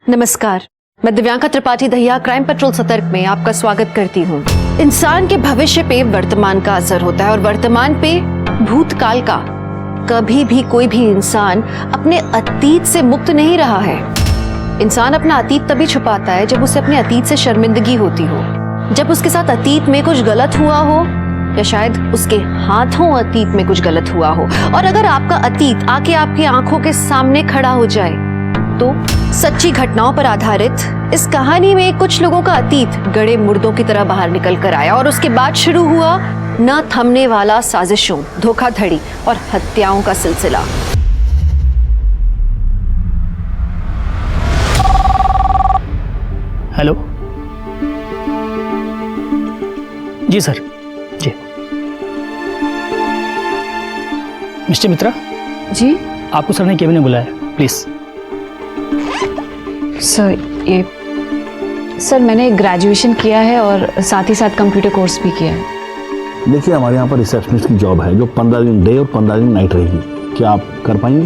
नमस्कार, मैं Divyanka Tripathi Dahiya crime petrol सतर्क में आपका स्वागत करती हूँ। इंसान के भविष्य पे वर्तमान का असर होता है और वर्तमान पे भूतकाल का। कभी भी कोई भी इंसान अपने अतीत से मुक्त नहीं रहा है। इंसान अपना अतीत तभी छुपाता है जब उसे अपने अतीत से शर्मिंदगी होती हो, जब उसके साथ अतीत में कुछ गलत हुआ हो या शायद उसके हाथों अतीत में कुछ गलत हुआ हो। और अगर आपका अतीत आके आपकी आंखों के सामने खड़ा हो जाए तो सच्ची घटनाओं पर आधारित इस कहानी में कुछ लोगों का अतीत गड़े मुर्दों की तरह बाहर निकल कर आया और उसके बाद शुरू हुआ न थमने वाला साजिशों, धोखाधड़ी और हत्याओं का सिलसिला। हेलो जी सर। जी मिस्टर मित्रा जी आपको सर ने केबिन में बुलाया, प्लीज। सर मैंने ग्रेजुएशन किया है और साथ ही साथ कंप्यूटर कोर्स भी किया है। देखिए, हमारे यहाँ पर रिसेप्शनिस्ट की जॉब है जो 15 दिन डे और 15 दिन नाइट रहेगी। क्या आप कर पाएंगे?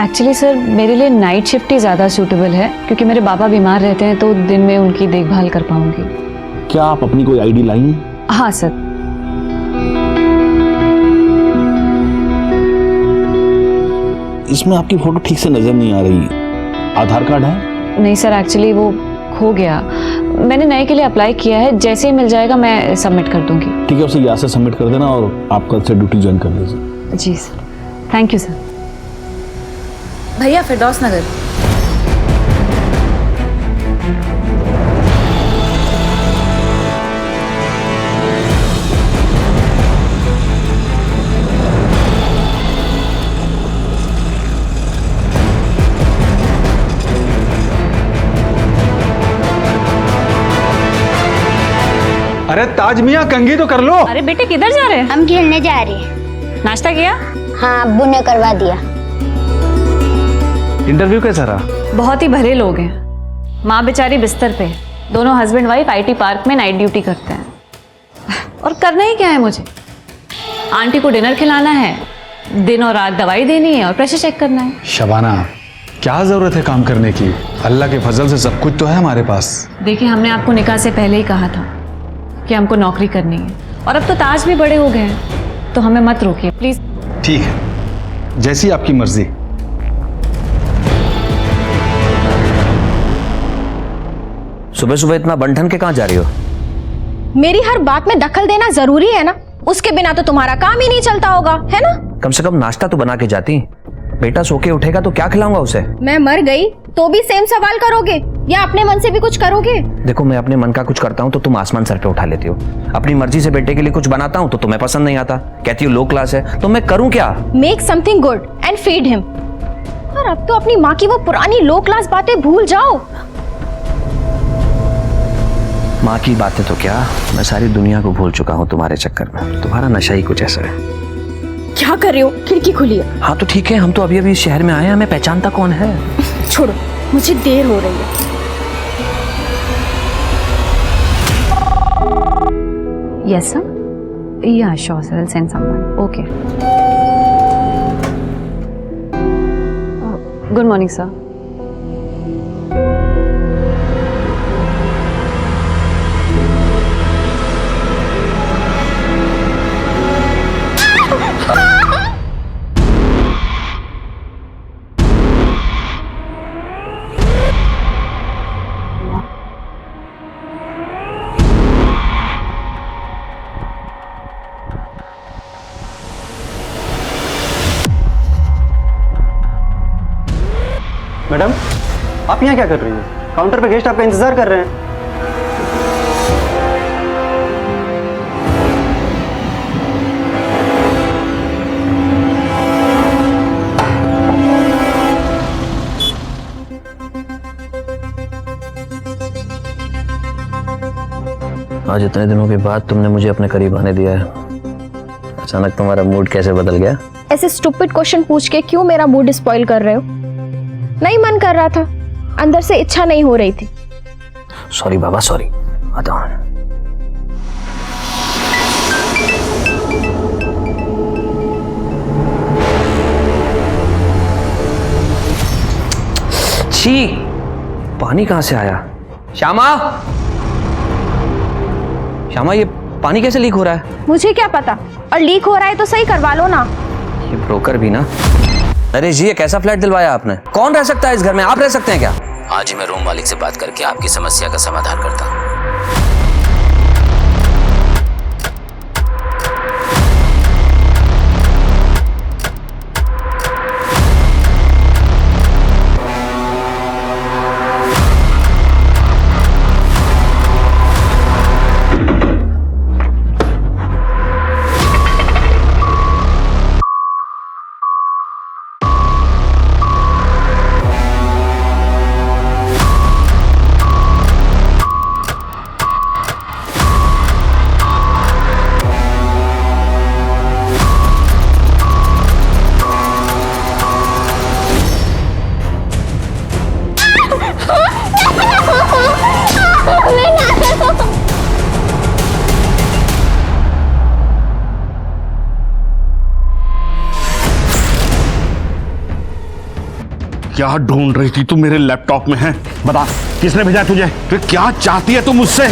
एक्चुअली सर मेरे लिए नाइट शिफ्ट ही ज़्यादा सूटेबल है क्योंकि मेरे पापा बीमार रहते हैं तो दिन में उनकी देखभाल कर पाऊंगी। क्या आप अपनी कोई आईडी लाई हैं? हाँ सर। इसमें आपकी फोटो ठीक से नजर नहीं आ रही। आधार कार्ड है? नहीं सर, एक्चुअली वो खो गया। मैंने नए के लिए अप्लाई किया है, जैसे ही मिल जाएगा मैं सबमिट कर दूंगी। ठीक है, उसे यहाँ से सबमिट कर देना और आप कल से ड्यूटी ज्वाइन कर लीजिए। जी सर, थैंक यू सर। भैया फिरदौस नगर। अरे ताज मियां, कंघी तो कर लो। अरे बेटे किधर जा रहे हैं? हम खेलने जा रहे हैं। नाश्ता किया? हाँ, अब्बू ने करवा दिया। इंटरव्यू कैसा रहा? बहुत ही भले लोग हैं। माँ बेचारी बिस्तर पे, दोनों हस्बैंड वाइफ आईटी पार्क में नाइट ड्यूटी करते हैं। और करना ही क्या है मुझे? आंटी को डिनर खिलाना है, दिन और रात दवाई देनी है और प्रेशर चेक करना है। शबाना, क्या जरूरत है काम करने की? अल्लाह के फजल से सब कुछ तो है हमारे पास। देखिए, हमने आपको निकाह से पहले ही कहा था कि हमको नौकरी करनी है और अब तो ताज भी बड़े हो गए हैं, तो हमें मत रोकिए प्लीज। ठीक है, जैसी आपकी मर्जी। सुबह सुबह इतना बंठन के कहाँ जा रही हो? मेरी हर बात में दखल देना जरूरी है ना? उसके बिना तो तुम्हारा काम ही नहीं चलता होगा, है ना? कम से कम नाश्ता तो बना के जाती। बेटा सो के उठेगा तो क्या खिलाऊंगा उसे? मैं मर गई तो भी सेम सवाल करोगे या अपने मन से भी कुछ करोगे? देखो, मैं अपने मन का कुछ करता हूँ तो तुम आसमान सर पे उठा लेती हो। अपनी मर्जी से बेटे के लिए कुछ बनाता हूँ तो तुम्हें पसंद नहीं आता, कहती हो लो क्लास है। तो मैं करूँ क्या? Make something good and feed him. और अब तो अपनी माँ की वो पुरानी लो क्लास बातें भूल जाओ। माँ की बातें तो क्या, मैं सारी दुनिया को भूल चुका हूँ तुम्हारे चक्कर में। तुम्हारा नशा ही कुछ ऐसा है। क्या कर रहे हो? खिड़की खुली है। हाँ तो ठीक है, हम तो अभी अभी शहर में आए हैं, हमें पहचानता कौन है? छोड़ो, मुझे देर हो रही है। यस सर, या sure sir, send someone. Okay, good morning sir. Madam, आप यहाँ क्या कर रही हैं? काउंटर पे गेस्ट आपका इंतजार कर रहे हैं। आज इतने दिनों के बाद तुमने मुझे अपने करीब आने दिया है। अचानक तुम्हारा मूड कैसे बदल गया? ऐसे स्टूपिड क्वेश्चन पूछ के क्यों मेरा मूड स्पॉइल कर रहे हो? नहीं मन कर रहा था, अंदर से इच्छा नहीं हो रही थी। सॉरी बाबा, सॉरी। आता हूँ। छी, पानी कहां से आया? श्यामा, श्यामा, ये पानी कैसे लीक हो रहा है? मुझे क्या पता, और लीक हो रहा है तो सही करवा लो ना। ये ब्रोकर भी ना। नरेश जी, ये कैसा फ्लैट दिलवाया आपने? कौन रह सकता है इस घर में? आप रह सकते हैं क्या? आज ही मैं रूम मालिक से बात करके आपकी समस्या का समाधान करता हूँ। क्या ढूंढ रही थी तू मेरे लैपटॉप में? है बता, किसने भेजा तुझे? फिर क्या चाहती है तू मुझसे?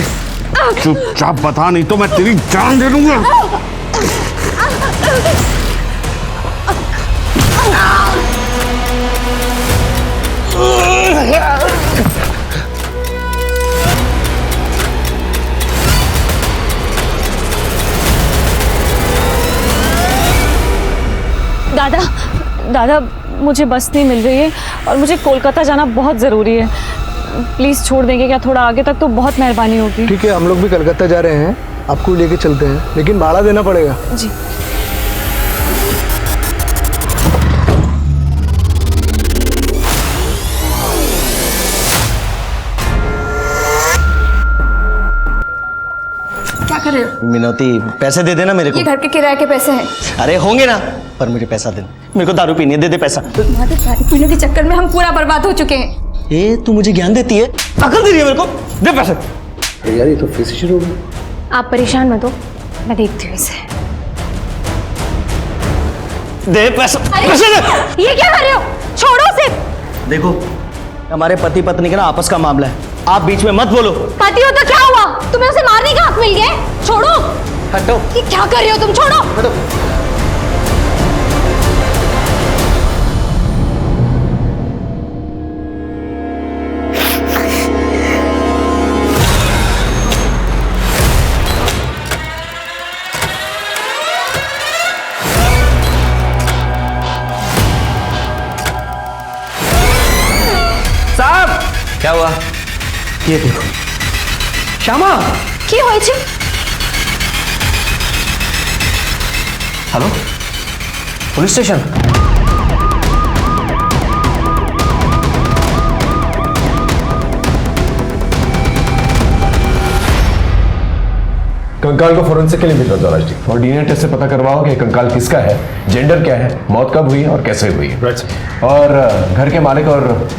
चुपचाप बता, नहीं तो मैं तेरी जान दे दूंगा। दादा, दादा, मुझे बस नहीं मिल रही है और मुझे कोलकाता जाना बहुत ज़रूरी है। प्लीज़ छोड़ देंगे क्या थोड़ा आगे तक? तो बहुत मेहरबानी होगी। ठीक है, हम लोग भी कलकत्ता जा रहे हैं, आपको लेके चलते हैं, लेकिन भाड़ा देना पड़ेगा। जी। क्या कर रहे हो? मिनोती, पैसे दे देना मेरे को। ये घर के किराए के पैसे हैं। अरे होंगे ना, पर मुझे पैसा दे। मेरे को दारू पीनी है, दे दे पैसा। तुम्हारे दारू पीने के चक्कर में हम पूरा बर्बाद हो चुके हैं। ए, तू मुझे ज्ञान देती है, अकल दे रही है मेरे को। दे पैसे। यार, ये तो फिर से शुरू हो गई। आप परेशान मत हो, मैं देखती हूँ इसे। दे पैसा, पैसे दे। ये क्या कर रहे हो? छोड़ो उसे। देखो, हमारे पति पत्नी का ना आपस का मामला है, आप बीच में मत बोलो। पति हो तो क्या हुआ? तुम्हें उसे मारने का हक मिल गया? छोड़ो। हटो। ये क्या कर रहे हो तुम? छोड़ो। हटो। साहब, क्या हुआ? ये देखो। श्यामा, কি হয়েছে? Hello, police station. कंकाल को फोरेंसिक के लिए भेजा दो राज जी, और डीएनए टेस्ट से पता करवाओ कि कंकाल किसका है, जेंडर क्या है, मौत कब हुई है और कैसे हुई है। और घर के मालिक और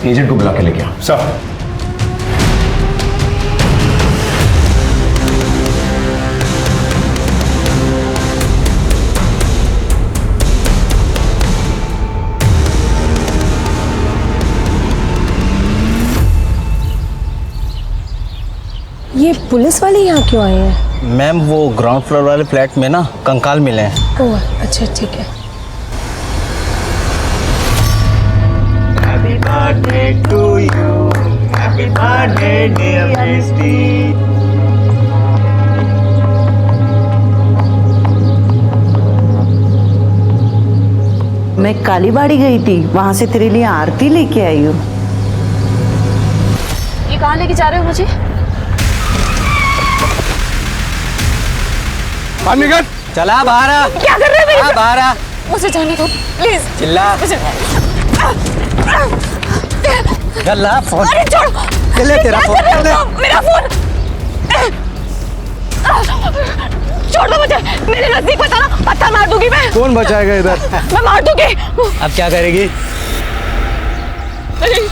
एजेंट को बुला के लेके आओ। सर, ये पुलिस वाले यहाँ क्यों आए हैं? मैम, वो ग्राउंड फ्लोर वाले फ्लैट में ना कंकाल मिले हैं। ओह, अच्छा, ठीक है। Happy birthday to you. Happy birthday, dear Misty. मैं कालीबाड़ी गई थी, वहां से तेरे लिए आरती लेके आई हूँ। ये कहाँ लेके जा रहे हो मुझे? चला बाहर आ। क्या कर रहे हो मेरे? बाहर आ। मुझे जाने दो प्लीज। चिल्ला। गल्ला फोन। अरे छोड़ो। ले तेरा फोन। मेरा फोन। छोड़ दो मुझे, मेरे नजदीक पता ना पत्थर मार दूंगी मैं। कौन बचाएगा इधर? मैं मार दूंगी। अब क्या करेगी?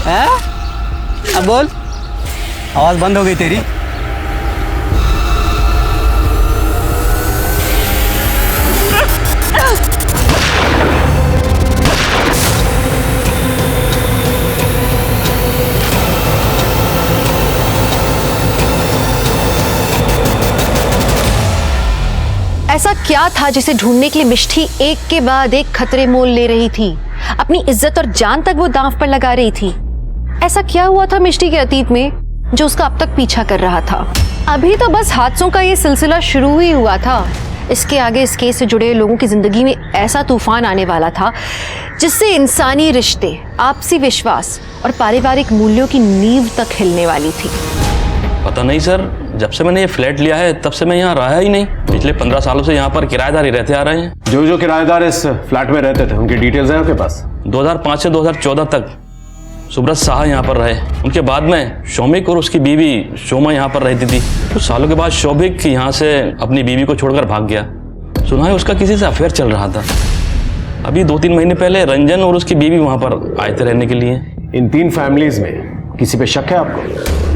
हैं? अब बोल। आवाज बंद हो गई तेरी। ऐसा क्या था जिसे ढूंढने के लिए मिष्टी एक के बाद एक खतरे मोल ले रही थी? अपनी इज्जत और जान तक वो दांव पर लगा रही थी। ऐसा क्या हुआ था मिष्टी के अतीत में जो उसका अब तक पीछा कर रहा था? अभी तो बस हादसों का ये सिलसिला शुरू ही हुआ था। इसके आगे इस केस से जुड़े लोगों की जिंदगी में ऐसा तूफान आने वाला था जिससे इंसानी रिश्ते, आपसी विश्वास और पारिवारिक मूल्यों की नींव तक हिलने वाली थी। पता नहीं सर, जब से मैंने ये फ्लैट लिया है तब से मैं यहाँ रहा ही नहीं। पिछले 15 सालों से यहाँ पर किराएदार ही रहते आ रहे हैं। जो किराएदार इस फ्लैट में रहते थे उनकी डिटेल्स हैं आपके पास? 2005 से 2014 तक सुब्रत शाह यहाँ पर रहे। उनके बाद में शौमिक और उसकी बीवी शोमा यहाँ पर रहती थी। कुछ सालों के बाद शौमिक यहाँ से अपनी बीवी को छोड़कर भाग गया। सुना है उसका किसी से अफेयर चल रहा था। अभी 2-3 महीने पहले रंजन और उसकी बीवी वहाँ पर आए थे रहने के लिए। इन 3 फैमिलीज में किसी पे शक है आपको?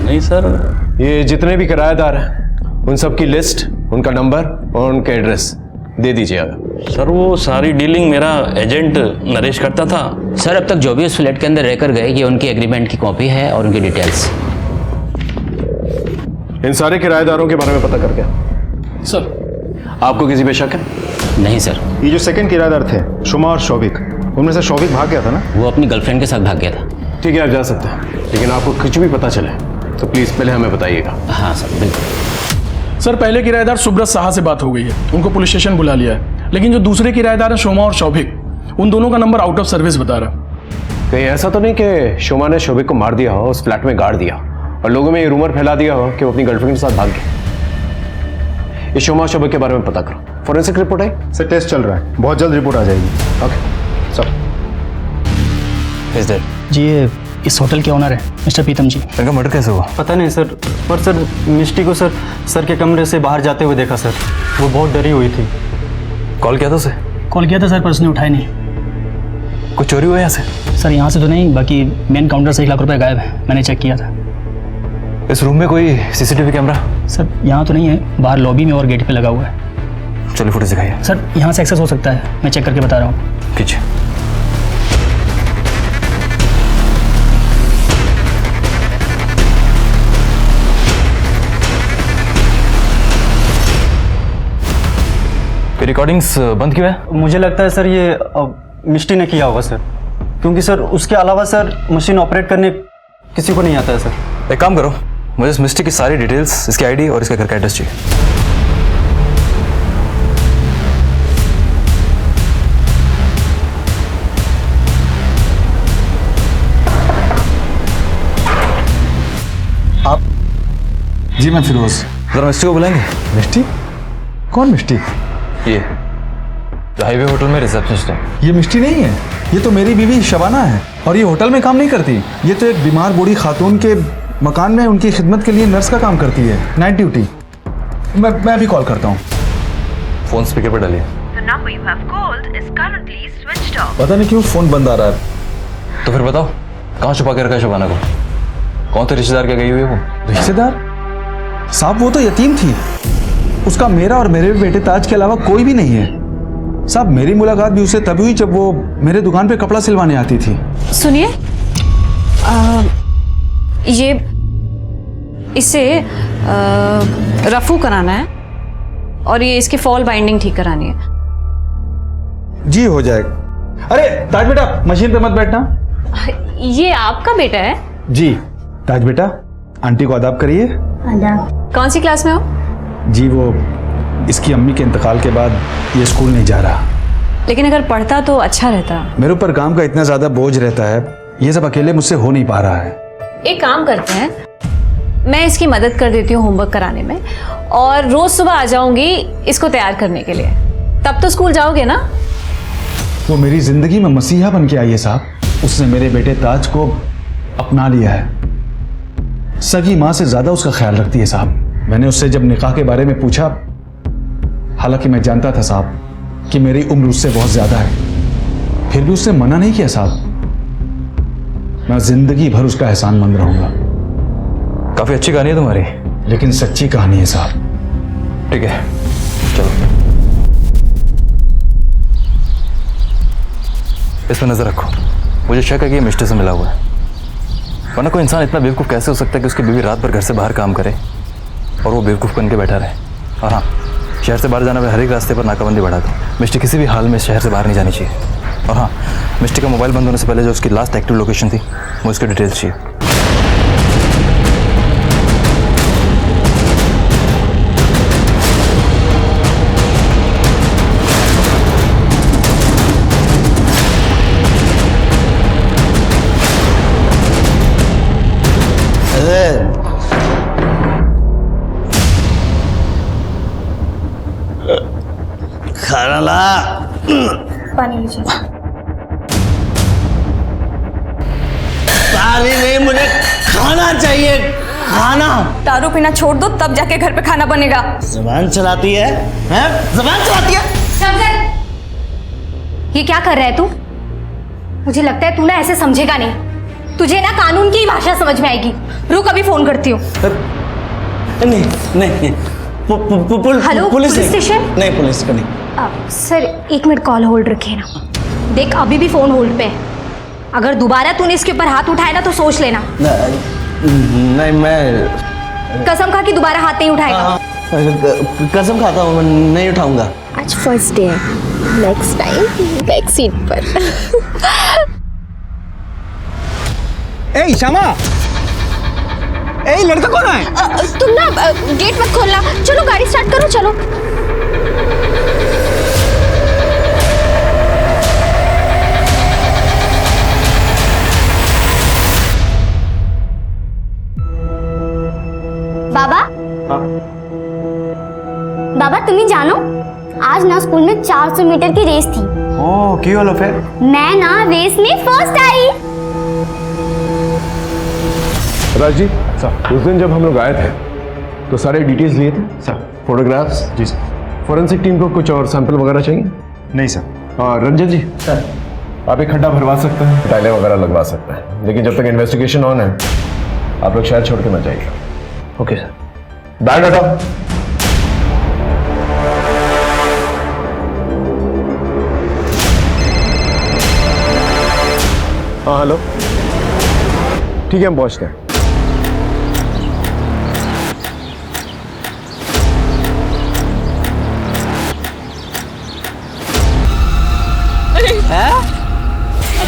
नहीं सर। ये जितने भी किराएदार हैं उन सब की लिस्ट, उनका नंबर और उनका एड्रेस दे दीजिएगा। सर वो सारी डीलिंग मेरा एजेंट नरेश करता था। सर अब तक जो भी उस फ्लैट के अंदर रहकर गए ये उनकी एग्रीमेंट की कॉपी है और उनकी डिटेल्स। इन सारे किराएदारों के बारे में पता करके सर आपको किसी पे शक है? नहीं सर। ये जो सेकंड किराएदार थे शोमा और शौविक, उनमें से शौविक भाग गया था ना? वो अपनी गर्लफ्रेंड के साथ भाग गया था। ठीक है आप जा सकते हैं, लेकिन आपको कुछ भी पता चले तो प्लीज पहले हमें बताइएगा। हाँ सर बिल्कुल। सर पहले किराएदार सुब्रत शाह से बात हो गई है, उनको पुलिस स्टेशन बुला लिया है। लेकिन जो दूसरे किराएदार हैं शोमा और शौभिक, उन दोनों का नंबर आउट ऑफ सर्विस बता रहा। कहीं ऐसा तो नहीं कि शोमा ने शौभिक को मार दिया हो, उस फ्लैट में गाड़ दिया और लोगों में ये रूमर फैला दिया हो कि वो अपनी गर्लफ्रेंड के साथ भाग गया? इस शोमा और शौभिक के बारे में पता करो। फॉरेंसिक रिपोर्ट आई? सर टेस्ट चल रहा है, बहुत जल्द रिपोर्ट आ जाएगी। Okay sir. जी ये इस होटल के ऑनर है मिस्टर प्रीतम जी। इनका मर्डर कैसे हुआ? पता नहीं सर, पर सर मिष्टी को सर के कमरे से बाहर जाते हुए देखा सर। वो बहुत डरी हुई थी। कॉल किया था उसे? कॉल किया था सर, पर उसने उठाया नहीं। कुछ चोरी हुआ यहाँ से? सर यहाँ से तो नहीं, बाकी मेन काउंटर से 1 लाख रुपए गायब है, मैंने चेक किया था। इस रूम में कोई सीसीटीवी कैमरा? सर यहाँ तो नहीं है, बाहर लॉबी में और गेट पे लगा हुआ है। चलिए फुटेज दिखाइए। सर यहाँ से एक्सेस हो सकता है, मैं चेक करके बता रहा हूँ। कीजिए। रिकॉर्डिंग्स बंद क्यों है? मुझे लगता है सर ये मिष्टी ने किया होगा सर, क्योंकि सर उसके अलावा सर मशीन ऑपरेट करने किसी को नहीं आता है सर। एक काम करो, मुझे इस मिष्टी की सारी डिटेल्स, इसकी आईडी और इसके घर का एड्रेस चाहिए। आप? जी मैं फिरोज। जरा मिष्टी को बुलाएंगे। मिष्टी? कौन मिष्टी? ये जो हाईवे होटल में रिसेप्शनिस्ट है। ये मिष्टी नहीं है, ये तो मेरी बीवी शबाना है और ये होटल में काम नहीं करती। ये तो एक बीमार बूढ़ी खातून के मकान में उनकी खिदमत के लिए नर्स का काम करती है, नाइट ड्यूटी। मैं भी कॉल करता हूँ। फोन स्पीकर पर डालिए। पता नहीं क्यों फोन बंद आ रहा है। तो फिर बताओ कहाँ छुपा के रखा है शबाना को? कौन थे रिश्तेदार क्या गई हुई है वो? रिश्तेदार? साहब वो तो यतीम थी, उसका मेरा और मेरे बेटे ताज के अलावा कोई भी नहीं है। साहब मेरी मुलाकात भी उससे तभी हुई जब वो मेरे दुकान पे कपड़ा सिलवाने आती थी। सुनिए, ये इसे रफू कराना है और ये इसकी फॉल बाइंडिंग ठीक करानी है। जी हो जाएगा। अरे ताज बेटा मशीन पे मत बैठना। ये आपका बेटा है? जी ताज बेटा, आंटी को आदाब करिए। कौन सी क्लास में हो? जी वो इसकी अम्मी के इंतकाल के बाद ये स्कूल नहीं जा रहा। लेकिन अगर पढ़ता तो अच्छा रहता। मेरे ऊपर काम का इतना ज्यादा बोझ रहता है, ये सब अकेले मुझसे हो नहीं पा रहा है। एक काम करते हैं, मैं इसकी मदद कर देती हूँ होमवर्क कराने में और रोज सुबह आ जाऊंगी इसको तैयार करने के लिए। तब तो स्कूल जाओगे ना? वो मेरी जिंदगी में मसीहा बन के आई है साहब। उसने मेरे बेटे ताज को अपना लिया है, सगी माँ से ज्यादा उसका ख्याल रखती है साहब। मैंने उससे जब निकाह के बारे में पूछा, हालांकि मैं जानता था साहब कि मेरी उम्र उससे बहुत ज्यादा है, फिर भी उसने मना नहीं किया साहब। मैं जिंदगी भर उसका एहसानमंद रहूंगा। काफी अच्छी कहानी है तुम्हारी, लेकिन सच्ची कहानी है साहब। ठीक है चलो, इस पर नजर रखो। मुझे शक है कि ये मिष्टी से मिला हुआ है, वरना कोई इंसान इतना बेवकूफ़ कैसे हो सकता है कि उसकी बीवी रात भर घर से बाहर काम करे और वो बेवकूफ़ बन के बैठा रहे। और हाँ, शहर से बाहर जाना, मैं हर एक रास्ते पर नाकाबंदी बढ़ा दूँ। मिस्टी किसी भी हाल में शहर से बाहर नहीं जानी चाहिए। और हाँ, मिस्टी का मोबाइल बंद होने से पहले जो उसकी लास्ट एक्टिव लोकेशन थी, मुझे उसकी डिटेल्स चाहिए। खाना ला। पानी लीजिए। पानी नहीं, मुझे खाना चाहिए, खाना। दारू पीना छोड़ दो, तब जाके घर पे खाना बनेगा। जुबान चलाती है, हैं? जुबान चलाती है। ये क्या कर रहा है तू? मुझे लगता है तू ना ऐसे समझेगा नहीं। तुझे ना कानून की भाषा समझ में आएगी। रुक, अभी फोन करती हूँ। नहीं नहीं, हेलो, पुलिस स्टेशन? नहीं, पुलिस का नहीं। सर 1 मिनट कॉल होल्ड रखिए ना। देख, अभी भी फोन होल्ड पे है। अगर दोबारा तूने इसके ऊपर हाथ उठाया ना तो सोच लेना। नहीं, मैं कसम खा कि दोबारा हाथ नहीं उठाएगा। कसम खाता हूँ, मैं नहीं उठाऊंगा। आज फर्स्ट डे है, नेक्स्ट टाइम बैक सीट पर। ए श्यामा, ए लड़का कौन है? तुम ना गेट मत खोलना। चलो गाड़ी स्टार्ट करो, चलो। बाबा, बाबा तुम्हें जानो, आज ना स्कूल में 400 मीटर की रेस थी। ओह, क्यों लो फिर? मैं ना रेस में फर्स्ट आई। राज जी, सर, उस दिन जब हम लोग आए थे तो सारे डिटेल्स लिए थे सर, फोटोग्राफ्स। जी सर। फोरेंसिक टीम को कुछ और सैंपल वगैरह चाहिए? नहीं सर। और रंजन जी सर, आप एक खड्डा भरवा सकते हैं, टाइलें वगैरह लगवा सकते हैं, लेकिन जब तक इन्वेस्टिगेशन ऑन है आप लोग शहर छोड़ के मत जाइएगा। Okay sir. बैग हटाओ। हाँ हेलो, ठीक है, हम पहुंचते हैं।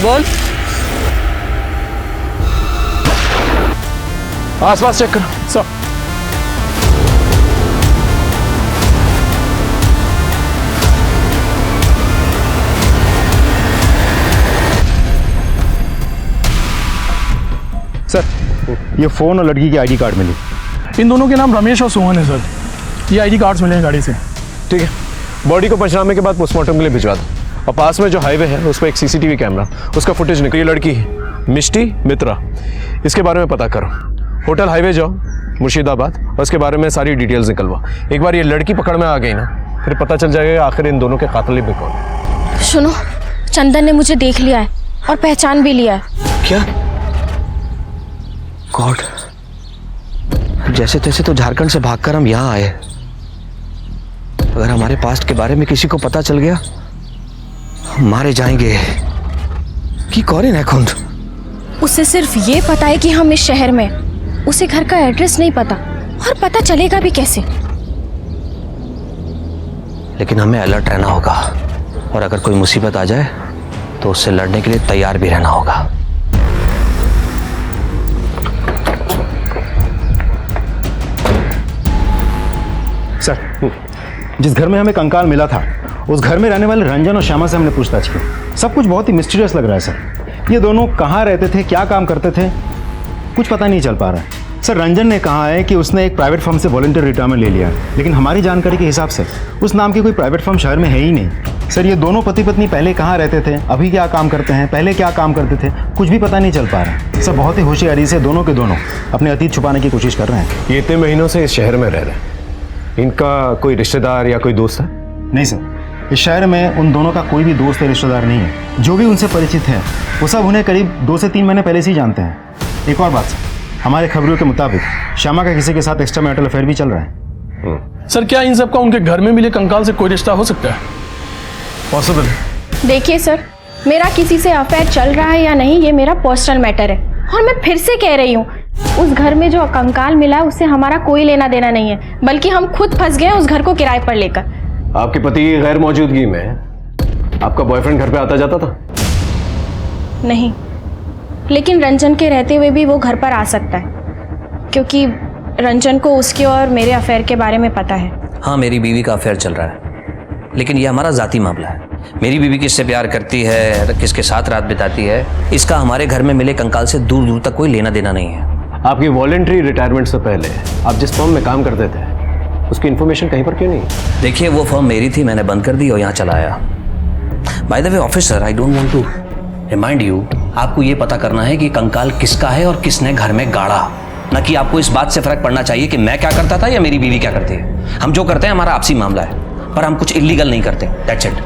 बोल। आसपास चेक करो सर। सर, ये फोन और लड़की की आईडी कार्ड मिली। इन दोनों के नाम रमेश और सोहन है सर। ये आईडी कार्ड्स मिले हैं गाड़ी से। ठीक है, बॉडी को पंचनामे के बाद पोस्टमार्टम के लिए भिजवा दो। और पास में जो हाईवे है उस पर एक सीसीटीवी कैमरा, उसका फुटेज निकलो। ये लड़की मिष्टी मित्रा, इसके बारे में पता करो। होटल हाईवे जाओ मुर्शिदाबाद और इसके बारे में सारी डिटेल्स निकलवा। एक बार ये लड़की पकड़ में आ गई ना, फिर पता चल जाएगा आखिर इन दोनों के कातिल भी कौन। सुनो, चंदन ने मुझे देख लिया है और पहचान भी लिया है। क्या? गॉड, जैसे तैसे तो झारखंड से भागकर हम यहाँ आए। अगर हमारे पास्ट के बारे में किसी को पता चल गया, हम मारे जाएंगे। कि कौन है खुंद? उसे सिर्फ ये पता है कि हम इस शहर में, उसे घर का एड्रेस नहीं पता, और पता चलेगा भी कैसे? लेकिन हमें अलर्ट रहना होगा, और अगर कोई मुसीबत आ जाए तो उससे लड़ने के लिए तैयार भी रहना होगा। सर, जिस घर में हमें कंकाल मिला था, उस घर में रहने वाले रंजन और श्यामा से हमने पूछताछ की। सब कुछ बहुत ही मिस्टीरियस लग रहा है सर। ये दोनों कहाँ रहते थे, क्या काम करते थे, कुछ पता नहीं चल पा रहा है। सर, रंजन ने कहा है कि उसने एक प्राइवेट फर्म से वॉलंटियर रिटायरमेंट ले लिया, लेकिन हमारी जानकारी के हिसाब से उस नाम की कोई प्राइवेट फर्म शहर में है ही नहीं। सर, ये दोनों पति पत्नी पहले कहाँ रहते थे, अभी क्या काम करते हैं, पहले क्या काम करते थे, कुछ भी पता नहीं चल पा रहा है। सर, बहुत ही होशियारी से दोनों के दोनों अपने अतीत छुपाने की कोशिश कर रहे हैं। ये इतने महीनों से इस शहर में रह रहे हैं, इनका कोई रिश्तेदार या कोई दोस्त है? नहीं सर, इस शहर में उन दोनों का कोई भी दोस्त या रिश्तेदार नहीं है। जो भी उनसे परिचित है वो सब उन्हें करीब 2 से 3 महीने पहले से ही जानते हैं। एक और बात सर, हमारे खबरों के मुताबिक श्यामा का किसी के साथ एक्स्ट्रा मैरिटल अफेयर भी चल रहा है। सर, क्या इन सब का उनके घर में मिले कंकाल से कोई रिश्ता हो सकता है? पॉसिबल। देखिए सर, मेरा किसी से अफेयर चल रहा है या नहीं, ये मेरा पर्सनल मैटर है। और मैं फिर से कह रही हूँ, उस घर में जो कंकाल मिला है उससे हमारा कोई लेना देना नहीं है, बल्कि हम खुद फंस गए उस घर को किराए पर लेकर। आपके पति की गैर मौजूदगी में आपका बॉयफ्रेंड घर पे आता जाता था? नहीं, लेकिन रंजन के रहते हुए भी वो घर पर आ सकता है, क्योंकि रंजन को उसके और मेरे अफेयर के बारे में पता है। हाँ, मेरी बीवी का अफेयर चल रहा है, लेकिन ये हमारा जाती मामला है। मेरी बीवी किससे प्यार करती है, किसके साथ रात बिताती है, इसका हमारे घर में मिले कंकाल से दूर दूर तक कोई लेना देना नहीं है। आपकी वॉलेंट्री रिटायरमेंट से पहले आप जिस फर्म में काम करते थे उसकी इन्फॉर्मेशन कहीं पर क्यों नहीं? देखिए, वो फर्म मेरी थी, मैंने बंद कर दी और यहाँ चला आया। By the way officer, I don't want to remind you, आपको ये पता करना है कि कंकाल किसका है और किसने घर में गाड़ा, ना कि आपको इस बात से फर्क पड़ना चाहिए कि मैं क्या करता था या मेरी बीवी क्या करती है। हम जो करते हैं हमारा आपसी मामला है, पर हम कुछ इलीगल नहीं करते, दैट्स इट।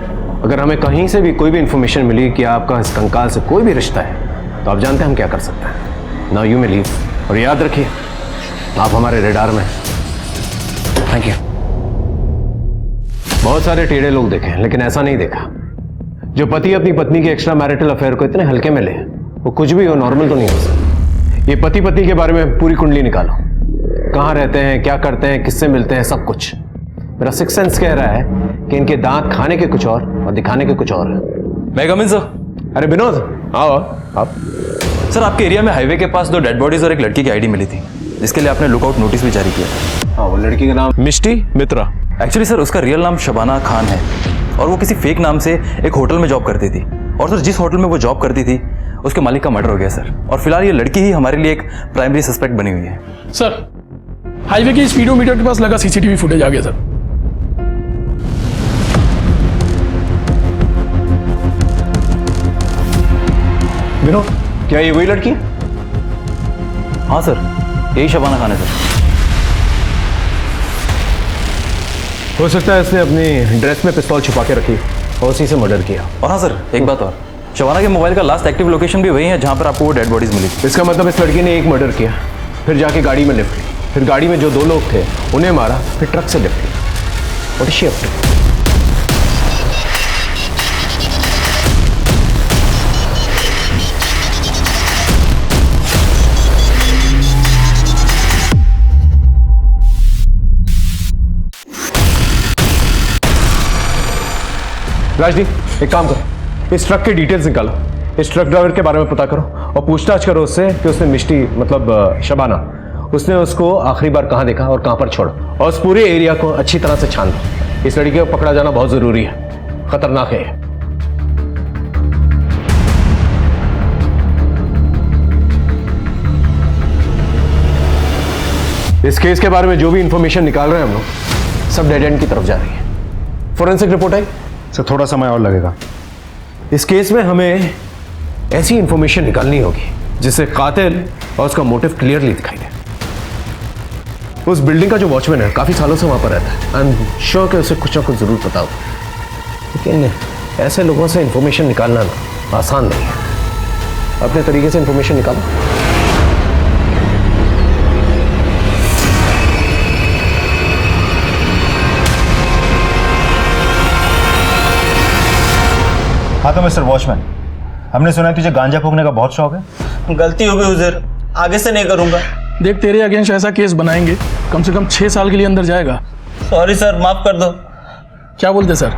अगर हमें कहीं से भी कोई भी इंफॉर्मेशन मिली कि आपका इस कंकाल से कोई भी रिश्ता है तो आप जानते हैं हम क्या कर सकते हैं। नाउ यू मे लीव, और याद रखिए आप हमारे रेडार में। Thank you. बहुत सारे टेढ़े लोग देखे हैं, लेकिन ऐसा नहीं देखा जो पति अपनी पत्नी के एक्स्ट्रा मैरिटल अफेयर को इतने हल्के में ले। वो कुछ भी हो, नॉर्मल तो नहीं हो सकता। ये पति पत्नी के बारे में पूरी कुंडली निकालो, कहाँ रहते हैं, क्या करते हैं, किससे मिलते हैं, सब कुछ। मेरा सिक्स सेंस कह रहा है कि इनके दांत खाने के कुछ और दिखाने के कुछ और है। मैं कम इन सर। अरे विनोद, आओ आप। सर, आपके एरिया में हाईवे के पास 2 डेड बॉडीज और एक लड़की की आईडी मिली थी, जिसके लिए आपने लुकआउट नोटिस भी जारी किया था। हाँ, वो लड़की का नाम मिष्टी मित्रा। एक्चुअली सर, उसका रियल नाम शबाना खान है और वो किसी फेक नाम से एक होटल में जॉब करती थी। और सर, जिस होटल में वो जॉब करती थी उसके मालिक का मर्डर हो गया सर, और फिलहाल ये लड़की ही हमारे लिए एक प्राइमरी सस्पेक्ट बनी हुई है। सर, हाईवे के स्पीडोमीटर के पास लगा सीसीटीवी फुटेज आ गया सर। विनोद, क्या ये वही लड़की है? हाँ सर, यही शबाना खान है सर। हो सकता है इसने अपनी ड्रेस में पिस्तौल छुपा के रखी और उसी से मर्डर किया। और हाँ सर, एक बात और, शबाना के मोबाइल का लास्ट एक्टिव लोकेशन भी वही है जहाँ पर आपको वो डेड बॉडीज मिली थी। इसका मतलब इस लड़की ने एक मर्डर किया, फिर जाके गाड़ी में लिफ्ट ली, फिर गाड़ी में जो 2 लोग थे उन्हें मारा, फिर ट्रक से लिफ्ट ली। What is she up to? Rajdeep, एक काम करो, इस ट्रक के डिटेल्स निकालो, इस ट्रक ड्राइवर के बारे में पता करो और पूछताछ करो उससे कि उसने मिष्टी मतलब शबाना, उसने उसको आखिरी बार कहाँ देखा और कहाँ पर छोड़ा, और उस पूरे एरिया को अच्छी तरह से छान दो। इस लड़की को पकड़ा जाना बहुत जरूरी है, खतरनाक है। इस केस के बारे में जो भी इंफॉर्मेशन निकाल रहे हैं हम लोग, सब डेड एंड की तरफ जा रही है। फोरेंसिक रिपोर्ट आई सर, थोड़ा समय और लगेगा। इस केस में हमें ऐसी इंफॉर्मेशन निकालनी होगी जिससे कातिल और उसका मोटिव क्लियरली दिखाई दे। उस बिल्डिंग का जो वॉचमैन है काफी सालों से वहां पर रहता है, आई एम श्योर कि उसे कुछ ना कुछ जरूर पता होगा, लेकिन ऐसे लोगों से इंफॉर्मेशन निकालना ना आसान नहीं है। अपने तरीके से इंफॉर्मेशन निकालो। हाँ तो मिस्टर वॉचमैन, हमने सुना है तुझे गांजा फूकने का बहुत शौक है। गलती हो गई हुजूर, आगे से नहीं करूंगा। देख, तेरे अगेंस्ट ऐसा केस बनाएंगे कम से कम 6 साल के लिए अंदर जाएगा। सॉरी सर, माफ कर दो। क्या बोलते सर?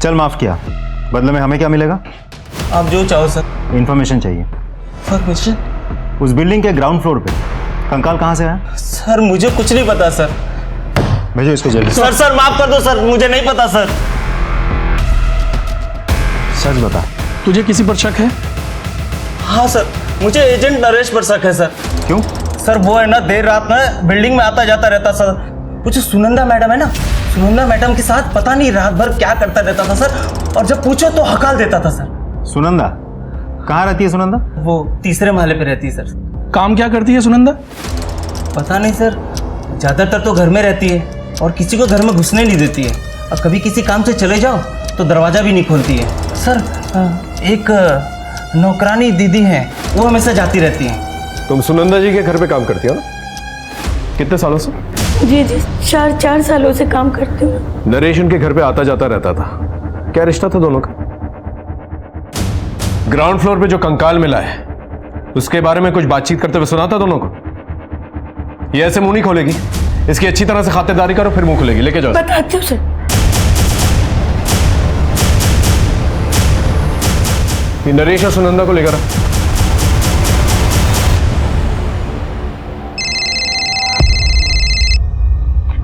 चल, माफ किया, बदले में हमें क्या मिलेगा? आप जो चाहो सर। इन्फॉर्मेशन चाहिए। परमिशन? उस बिल्डिंग के ग्राउंड फ्लोर पे कंकाल कहाँ से आया? सर मुझे कुछ नहीं पता सर। भेजो इसको जल्दी। सर माफ कर दो सर, मुझे नहीं पता सर। सच बता, तुझे किसी पर शक है? हाँ सर, मुझे एजेंट नरेश पर शक है सर। क्यों? सर वो है ना, देर रात में बिल्डिंग में आता जाता रहता सर। वो जो सुनंदा मैडम है ना, सुनंदा मैडम के साथ पता नहीं रात भर क्या करता रहता था सर, और जब पूछो तो हकाल देता था सर। सुनंदा कहाँ रहती है? सुनंदा वो 3रे महले पे रहती है सर। काम क्या करती है सुनंदा? पता नहीं सर, ज्यादातर तो घर में रहती है और किसी को घर में घुसने नहीं देती है, और कभी किसी काम से चले जाओ तो दरवाजा भी नहीं खोलती है सर। एक नौकरानी दीदी है, वो हमेशा जाती रहती है। तुम सुनंदा जी के घर पे काम करती हो ना? कितने सालों से? जी 4 सालों से काम करती हूँ। नरेश उनके घर पे आता जाता रहता था, क्या रिश्ता था दोनों का? ग्राउंड फ्लोर पे जो कंकाल मिला है उसके बारे में कुछ बातचीत करते हुए सुना था दोनों को? ये ऐसे मुंह नहीं खोलेगी, इसकी अच्छी तरह से खातिरदारी करो फिर मुंह खोलेगी। लेके जाओ। बताती हूँ सर। ये नरेश और सुनंदा को लेकर।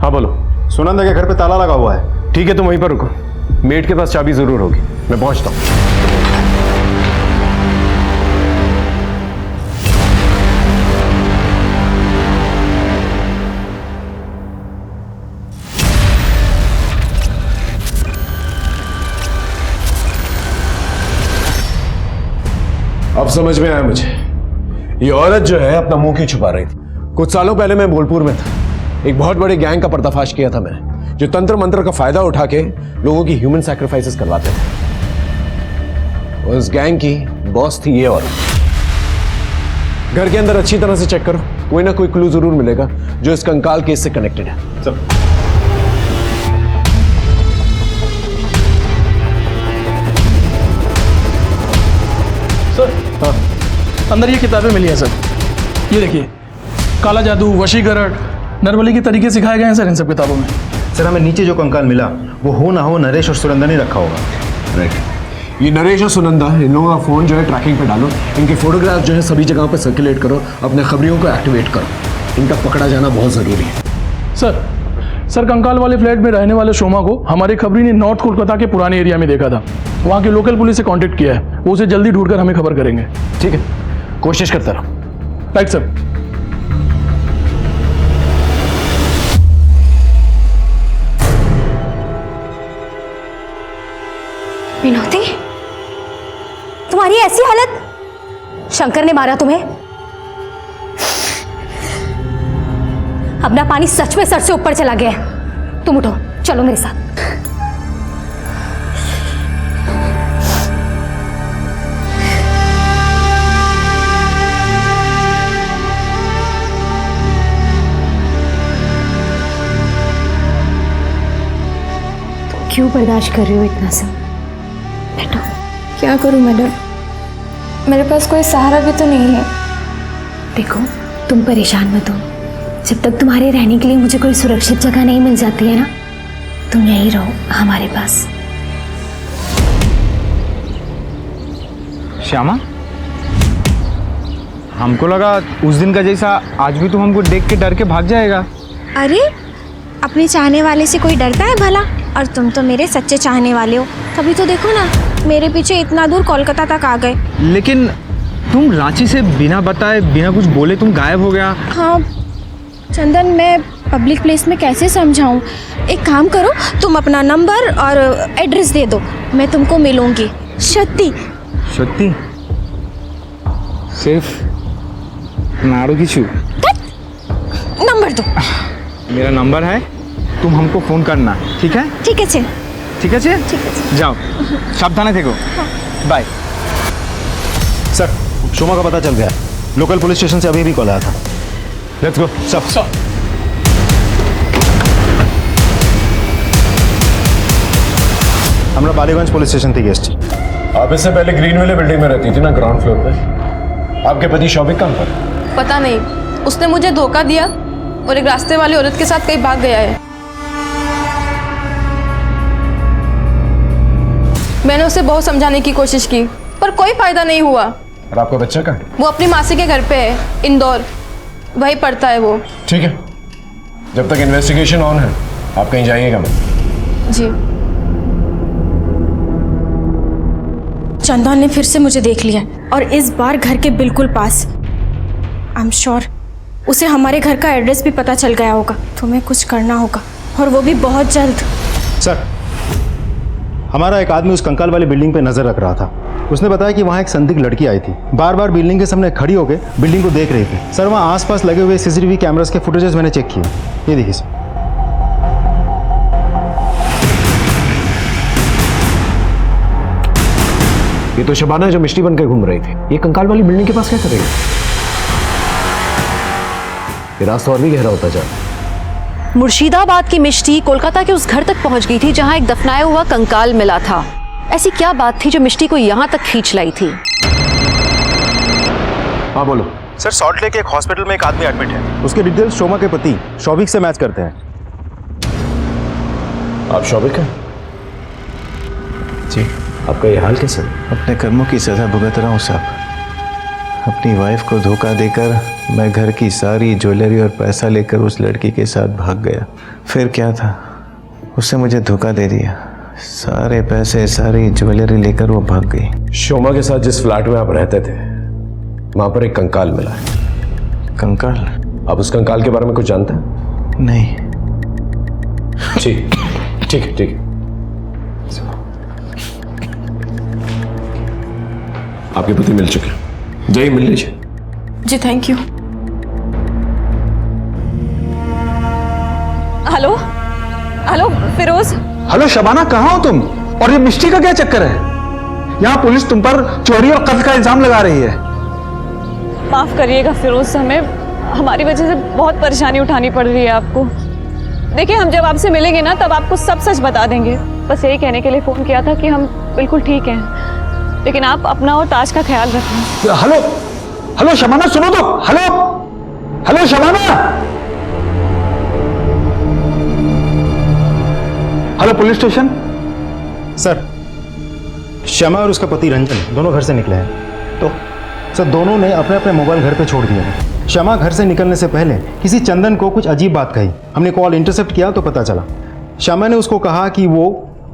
हाँ बोलो। सुनंदा के घर पे ताला लगा हुआ है। ठीक है, तुम वहीं पर रुको, मेट के पास चाबी जरूर होगी, मैं पहुंचता हूं। अब समझ में आया मुझे, ये औरत जो है अपना मुंह क्यों छुपा रही थी। कुछ सालों पहले मैं बोलपुर में था, एक बहुत बड़े गैंग का पर्दाफाश किया था मैंने, जो तंत्र मंत्र का फायदा उठा के लोगों की ह्यूमन सैक्रिफाइसेस करवाते थे। उस गैंग की बॉस थी ये औरत। घर के अंदर अच्छी तरह से चेक करो, कोई ना कोई क्लू जरूर मिलेगा जो इस कंकाल केस से कनेक्टेड है। सब सर, हाँ, अंदर ये किताबें मिली हैं सर। ये देखिए, काला जादू, वशीकरण, नरबली के तरीके सिखाए गए हैं सर इन सब किताबों में। सर, हमें नीचे जो कंकाल मिला वो हो ना हो नरेश और सुनंदा ने रखा होगा। राइट, ये नरेश और सुनंदा, इन लोगों का फोन जो है ट्रैकिंग पे डालो, इनके फोटोग्राफ जो है सभी जगह पे सर्कुलेट करो, अपने खबरियों को एक्टिवेट करो, इनका पकड़ा जाना बहुत जरूरी है। सर कंकाल वाले फ्लैट में रहने वाले शोमा को हमारे खबरी ने नॉर्थ कोलकाता के पुराने एरिया में देखा था। वहाँ की लोकल पुलिस से कांटेक्ट किया है, वो उसे जल्दी ढूंढकर हमें खबर करेंगे। ठीक है, कोशिश करता रहो। Right sir. विनोदी, तुम्हारी ऐसी हालत? शंकर ने मारा तुम्हें? अपना पानी सच में सर से ऊपर चला गया है। तुम उठो, चलो मेरे साथ। तुम क्यों बर्दाश्त कर रही हो इतना सब? बैठो। क्या करूं मैडम, मेरे पास कोई सहारा भी तो नहीं है। देखो, तुम परेशान मत हो। जब तक तुम्हारे रहने के लिए मुझे कोई सुरक्षित जगह नहीं मिल जाती है ना, तुम यहीं रहो हमारे पास। श्यामा, हमको लगा उस दिन का जैसा आज भी तुम हमको देख के डर के भाग जाएगा। अरे, अपने चाहने वाले से कोई डरता है भला? और तुम तो मेरे सच्चे चाहने वाले हो। तभी तो देखो ना, मेरे पीछे इतना दूर कोलकाता तक आ गए। लेकिन तुम रांची से बिना बताए, बिना कुछ बोले तुम गायब हो गया। हाँ चंदन, मैं पब्लिक प्लेस में कैसे समझाऊं? एक काम करो, तुम अपना नंबर और एड्रेस दे दो, मैं तुमको मिलूंगी। सत्ती सत्ती सिर्फ नाड़ू की छू। नंबर दो। मेरा नंबर है, तुम हमको फोन करना, ठीक है? ठीक है छे। ठीक है छे? ठीक है। जाओ, सावधान थे। बाय। सर, शोमा का पता चल गया। लोकल पुलिस स्टेशन से अभी भी कॉल आया था। Let's go. सब हमरा बालीगंज पुलिस स्टेशन थी गेस्ट। आप इससे पहले ग्रीन वाले बिल्डिंग में रहती थी ना, ग्राउंड फ्लोर पे। आपके पति शौबिक कहाँ पर? पता नहीं, उसने मुझे धोखा दिया और एक रास्ते वाली औरत के साथ कहीं भाग गया है। मैंने उसे बहुत समझाने की कोशिश की पर कोई फायदा नहीं हुआ। और आपका बच्चा कहाँ है? वो अपनी मासी के घर पे है, इंदौर, वहीं पढ़ता है वो। ठीक है, जब तक इन्वेस्टिगेशन ऑन है आप कहीं जाइएगा मत। जी। चंदन ने फिर से मुझे देख लिया और इस बार घर के बिल्कुल पास। आई एम श्योर उसे हमारे घर का एड्रेस भी पता चल गया होगा। तुम्हें कुछ करना होगा और वो भी बहुत जल्द। सर, हमारा एक आदमी उस कंकाल वाली बिल्डिंग पे नजर रख रहा था। उसने बताया कि वहाँ एक संदिग्ध लड़की आई थी, बार बार बिल्डिंग के सामने खड़ी होकर बिल्डिंग को देख रही थी। सर, वहाँ आसपास लगे हुए सीसीटीवी कैमरास के फुटेजेस मैंने चेक किए। ये देखिए सर। ये तो शबाना जो मिष्टी बनकर घूम रही थी, ये कंकाल वाली बिल्डिंग के पास क्या कर रही है? ये रास्ता और भी गहरा होता जा रहा है। मुर्शिदाबाद की मिष्टी कोलकाता के उस घर तक पहुंच गई थी जहां एक दफनाया हुआ कंकाल मिला था। ऐसी क्या बात थी जो मिष्टी को यहां तक खींच लाई थी? हाँ बोलो। सर सॉल्ट लेक एक हॉस्पिटल में एक आदमी एडमिट है। उसके डिटेल्स शोमा के पति शौविक से मैच करते हैं। आप शौविक हैं? जी। आपका ये हाल कैसे? अपने कर्मों की सजा भुगत रहा हूँ साहब। अपनी वाइफ को धोखा देकर मैं घर की सारी ज्वेलरी और पैसा लेकर उस लड़की के साथ भाग गया। फिर क्या था, उसने मुझे धोखा दे दिया। सारे पैसे सारी ज्वेलरी लेकर वो भाग गई। शोमा के साथ जिस फ्लैट में आप रहते थे वहां पर एक कंकाल मिला है। कंकाल? आप उस कंकाल के बारे में कुछ जानते हैं? नहीं। ठीक ठीक ठीक। आपके पति मिल चुके हैं, जाइए मिल लीजिए। जी thank you. Hello hello Firoz. Hello Shabana, कहाँ हो तुम? और ये मिष्टी का क्या चक्कर है? यहाँ पुलिस तुम पर चोरी और कत्ल का इल्जाम लगा रही है। माफ करिएगा फिरोज, हमें हमारी वजह से बहुत परेशानी उठानी पड़ रही है आपको। देखिए हम जब आपसे मिलेंगे ना तब आपको सब सच बता देंगे। बस यही कहने के लिए फोन किया था कि हम बिल्कुल ठीक हैं, लेकिन आप अपना और ताज का ख्याल रखना। हेलो हेलो शबाना, सुनो तो। Hello hello Shabana. Hello police station. Sir Shyama और उसका पति रंजन दोनों घर से निकले हैं। तो सर दोनों ने अपने अपने मोबाइल घर पे छोड़ दिए हैं। श्यामा घर से निकलने से पहले किसी चंदन को कुछ अजीब बात कही। हमने कॉल इंटरसेप्ट किया तो पता चला श्यामा ने उसको कहा कि वो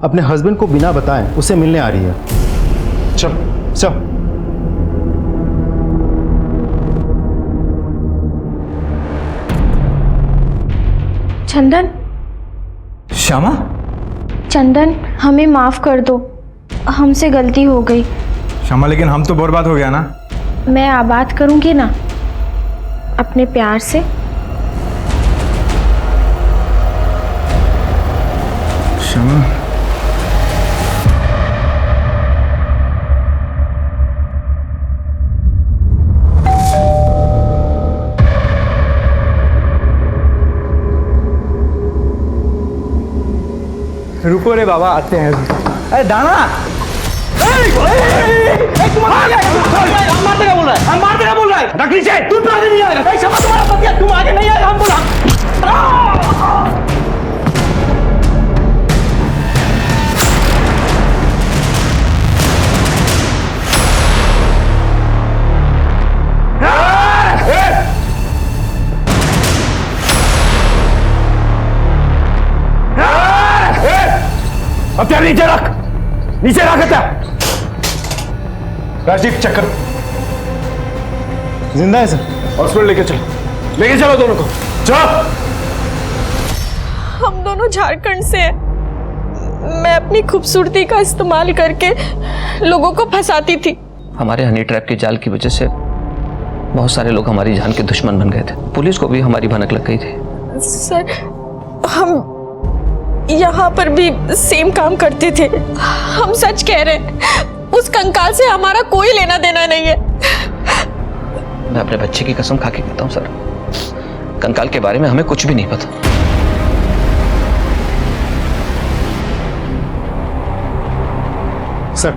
अपने हस्बैंड को बिना बताए उससे मिलने आ रही है। चल चल। चंदन। श्यामा। चंदन हमें माफ कर दो, हमसे गलती हो गई। श्यामा लेकिन हम तो बर्बाद हो गया ना। मैं आबाद करूंगी ना अपने प्यार से। श्यामा। रुको रे बाबा, आते हैं। अरे दाना, मारते क्या बोल रहा है? मारते क्या बोल रहा है? तू तो आगे नहीं आएगा। क्षमा तुम्हारा पति है, तुम आगे नहीं आएगा। हम बोला अब क्या नीचे रख, नीचे रख। राजीव चेक करो। जिंदा है सर। हॉस्पिटल लेके चलो दोनों को। चलो। हम दोनों झारखंड से हैं। मैं अपनी खूबसूरती का इस्तेमाल करके लोगों को फंसाती थी। हमारे हनी ट्रैप के जाल की वजह से बहुत सारे लोग हमारी जान के दुश्मन बन गए थे। पुलिस को भी हमारी भनक लग गई थी। सर हम यहाँ पर भी सेम काम करते थे। हम सच कह रहे हैं, उस कंकाल से हमारा कोई लेना देना नहीं है। मैं अपने बच्चे की कसम खा के कहता हूँ सर, कंकाल के बारे में हमें कुछ भी नहीं पता। सर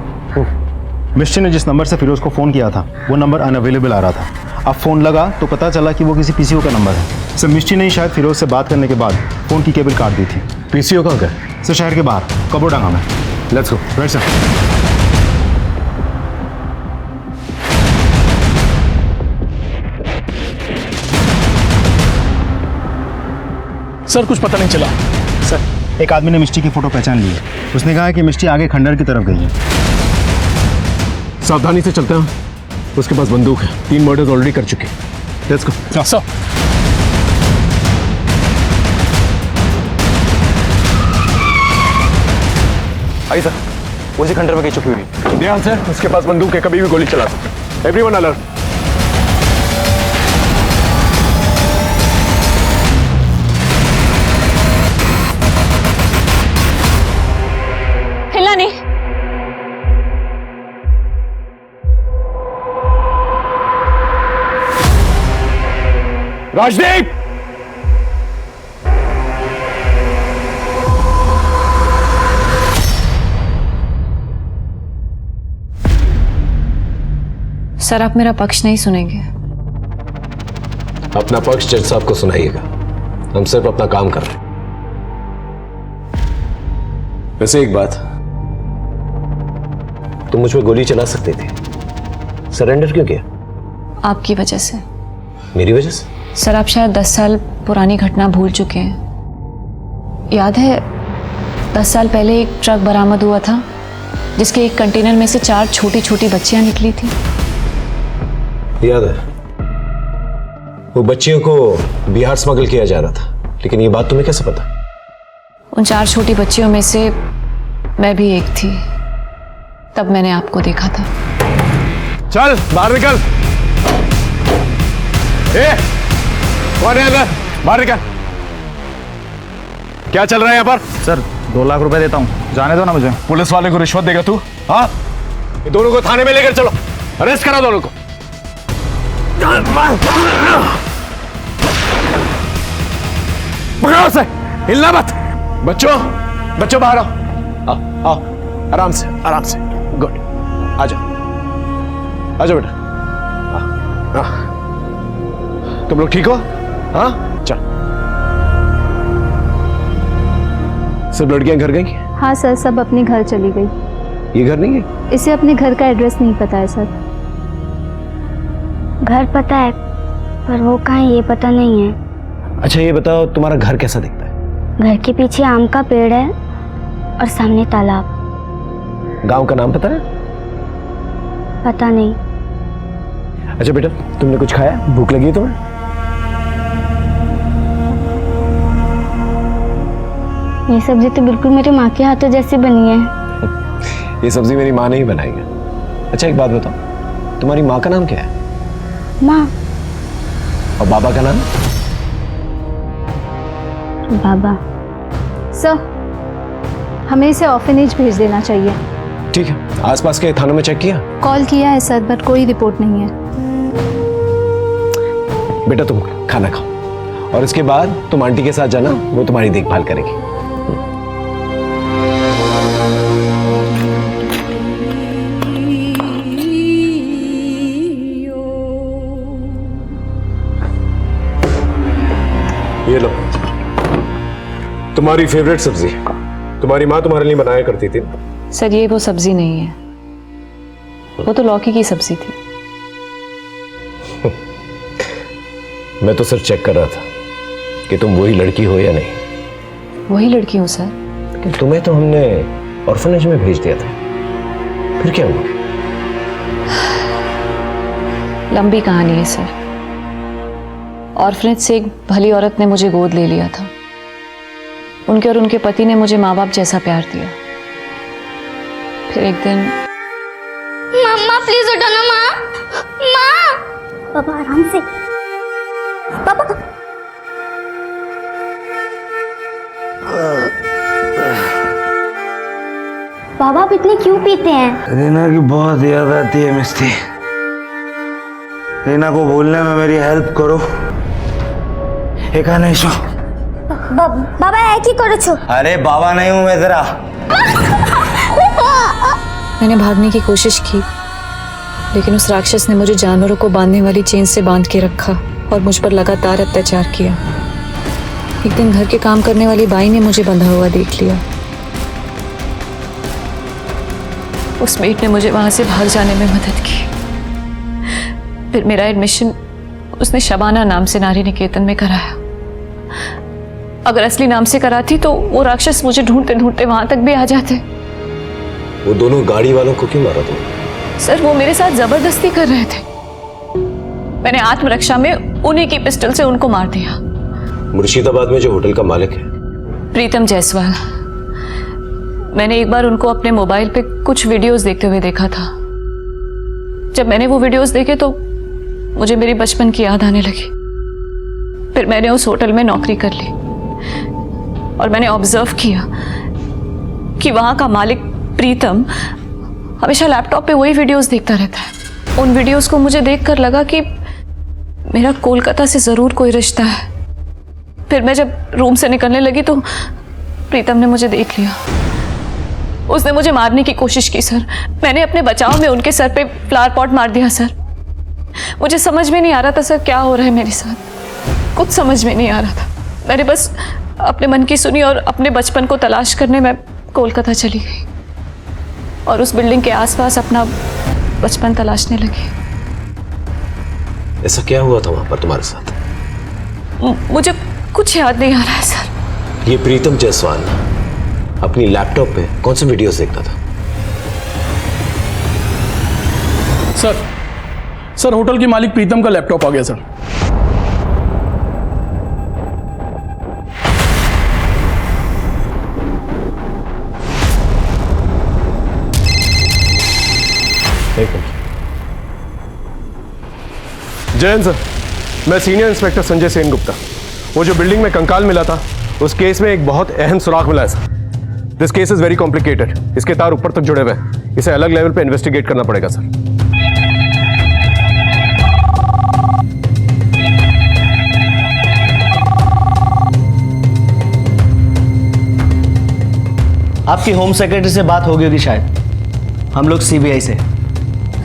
मिस्टी ने जिस नंबर से फिरोज को फोन किया था वो नंबर अनअवेलेबल आ रहा था। अब फोन लगा तो पता चला कि वो किसी पीसीओ का नंबर है। सर मिस्टी ने शायद फिरोज से बात करने के बाद फोन की केबल काट दी थी। पीसीओ कहाँ गए? सर शहर के बाहर कबोडांगा में। Let's go. Right sir. Sir कुछ पता नहीं चला। सर एक आदमी ने मिस्टी की फोटो पहचान ली है। उसने कहा कि मिस्टी आगे खंडर की तरफ गई है। सावधानी से चलते हैं। उसके पास बंदूक है, 3 मर्डर्स ऑलरेडी कर चुके। Let's go. Sir I sir, उसी खंडर में कहीं छुपी हुई। ध्यान से, उसके पास बंदूक है, कभी भी गोली चला सकते। Everyone alert. हिलना नहीं। राजदीप, सर आप मेरा पक्ष नहीं सुनेंगे। अपना पक्ष जज साहब को सुनाइएगा, हम सिर्फ अपना काम कर रहे हैं। वैसे एक बात, तुम मुझ पर गोली चला सकते थे, सरेंडर क्यों किया? आपकी वजह से। मेरी वजह से? सर आप शायद 10 साल पुरानी घटना भूल चुके हैं। याद है 10 साल पहले एक ट्रक बरामद हुआ था जिसके एक कंटेनर में से 4 छोटी छोटी बच्चियां निकली थी। याद है, वो बच्चियों को बिहार स्मगल किया जा रहा था, लेकिन ये बात तुम्हें कैसे पता? उन 4 छोटी बच्चियों में से मैं भी एक थी, तब मैंने आपको देखा था। चल बाहर निकल। कौन है अंदर? बाहर निकल। क्या चल रहा है यहाँ पर? सर 2 लाख रुपए देता हूँ, जाने दो ना मुझे। पुलिस वाले को रिश्वत देगा तू? हाँ, ये दोनों को थाने में लेकर चलो, अरेस्ट करो दोनों को। पकड़ो उसे, हिलना मत। बच्चों बाहर आओ, आओ आराम से आराम से। गुड, आ जाओ बेटा। तुम लोग ठीक हो? हाँ चल। सब लड़कियां घर गई? हाँ सर, सब अपने घर चली गई। ये घर नहीं है? इसे अपने घर का एड्रेस नहीं पता है सर। घर पता है पर वो कहाँ है ये पता नहीं है। अच्छा ये बताओ, तुम्हारा घर कैसा दिखता है? घर के पीछे आम का पेड़ है और सामने तालाब। गांव का नाम पता है? पता नहीं। अच्छा बेटा, तुमने कुछ खाया? भूख लगी है तुम्हें? ये सब्जी तो बिल्कुल मेरे माँ के हाथों जैसी बनी है। ये सब्जी मेरी माँ ने ही बनाई है। अच्छा एक बात बताओ, तुम्हारी माँ का नाम क्या है? माँ। और बाबा का नाम? बाबा। सर हमें इसे ऑर्फनेज भेज देना चाहिए। ठीक है, आसपास के थानों में चेक किया? कॉल किया है सर, बट कोई रिपोर्ट नहीं है। बेटा तुम खाना खाओ और इसके बाद तुम आंटी के साथ जाना, वो तुम्हारी देखभाल करेगी। ये लो, तुम्हारी फेवरेट सब्जी, तुम्हारी माँ तुम्हारे लिए बनाया करती थी। सर ये वो सब्जी नहीं है, वो तो लौकी की सब्जी थी। मैं तो सिर्फ चेक कर रहा था कि तुम वही लड़की हो या नहीं। वही लड़की हूँ सर। कि तुम्हें तो हमने ऑर्फनेज में भेज दिया था, फिर क्या हुआ? लंबी कहानी है सर। ऑर्फनेज से एक भली औरत ने मुझे गोद ले लिया था। उनके और उनके पति ने मुझे माँ बाप जैसा प्यार दिया। फिर एक दिन मम्मा प्लीज उठो ना माँ। माँ। पापा आराम से। पापा। बाबा आप इतने क्यों पीते हैं? रीना की बहुत याद आती है मिस्टी। रीना को बोलने में मेरी हेल्प करो। एक नहीं सो। बाबा है की करो छो। अरे बाबा नहीं हूं मैं तेरा। मैंने भागने की कोशिश की, लेकिन उस राक्षस ने मुझे जानवरों को बांधने वाली चेन से बांध के रखा और मुझ पर लगातार अत्याचार किया। एक दिन घर के काम करने वाली बाई ने मुझे बंधा हुआ देख लिया। उस मेट ने मुझे वहां से भाग जाने में मदद की। फिर मेरा एडमिशन उसने शबाना नाम से नारी निकेतन में कराया। अगर असली नाम से कराती तो वो राक्षस मुझे ढूंढते ढूंढते वहां तक भी आ जाते। वो दोनों गाड़ी वालों को क्यों मारा तुमने? सर वो मेरे साथ जबरदस्ती कर रहे थे। मैंने आत्मरक्षा में उन्हीं की पिस्टल से उनको मार दिया। मुर्शिदाबाद में जो होटल का मालिक है प्रीतम जायसवाल, मैंने एक बार उनको अपने मोबाइल पे कुछ वीडियोस देखते हुए देखा था। जब मैंने वो वीडियोस देखे तो मुझे मेरी बचपन की याद आने लगी। फिर मैंने उस होटल में नौकरी कर ली और मैंने ऑब्जर्व किया कि वहां का मालिक प्रीतम हमेशा लैपटॉप पे वही वीडियोस देखता रहता है। उन वीडियोस को मुझे देखकर लगा कि मेरा कोलकाता से जरूर कोई रिश्ता है। फिर मैं जब रूम से निकलने लगी तो प्रीतम ने मुझे देख लिया। उसने मुझे मारने की कोशिश की सर। मैंने अपने बचाव में उनके सर पे फ्लावर पॉट मार दिया सर। मुझे समझ में नहीं आ रहा था सर क्या हो रहा है मेरे साथ। कुछ समझ में नहीं आ रहा था। मैंने बस अपने मन की सुनी और अपने बचपन को तलाश करने मैं कोलकाता चली गई और उस बिल्डिंग के आसपास अपना बचपन तलाशने लगी। ऐसा क्या हुआ था वहां पर तुम्हारे साथ? मुझे कुछ याद नहीं आ रहा है सर। ये प्रीतम जायसवाल अपनी लैपटॉप पे कौन से वीडियोस देखता था? सर होटल के मालिक प्रीतम का लैपटॉप आ गया सर। जयंत सर, मैं सीनियर इंस्पेक्टर संजय सेन गुप्ता। वो जो बिल्डिंग में कंकाल मिला था उस केस में एक बहुत अहम सुराग मिला है sir. This case is very complicated. इसके तार ऊपर तक जुड़े हुए हैं। इसे अलग लेवल पे इन्वेस्टिगेट करना पड़ेगा सर। आपकी होम सेक्रेटरी से बात होगी होगी शायद। हम लोग सीबीआई से।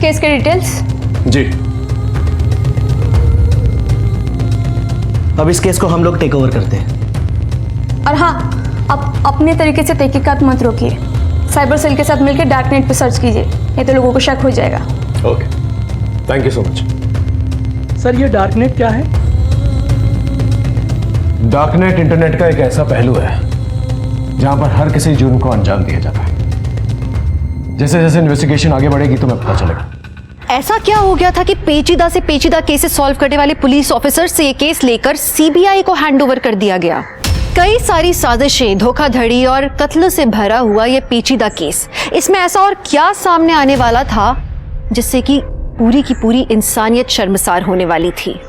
केस के डिटेल्स? जी। अब इस केस को हम लोग टेक ओवर करते हैं। और हाँ, आप अपने तरीके से तहकीकात मत रोकिए। साइबर सेल के साथ मिलकर डार्क नेट पे सर्च कीजिए, नहीं तो लोगों को शक हो जाएगा। Okay, thank you so much. Sir ये डार्क नेट क्या है? डार्क नेट इंटरनेट का एक ऐसा पहलू है जहां पर हर किसी जुर्म को अंजाम दिया जाता है। जैसे जैसे इन्वेस्टिगेशन आगे बढ़ेगी तुम्हें पता चलेगा। ऐसा क्या हो गया था कि पेचीदा से पेचीदा केसेस सॉल्व करने वाले पुलिस ऑफिसर से ये केस लेकर सीबीआई को हैंडओवर कर दिया गया? कई सारी साजिशें, धोखाधड़ी और कत्ल से भरा हुआ ये पेचीदा केस, इसमें ऐसा और क्या सामने आने वाला था जिससे कि पूरी की पूरी इंसानियत शर्मसार होने वाली थी?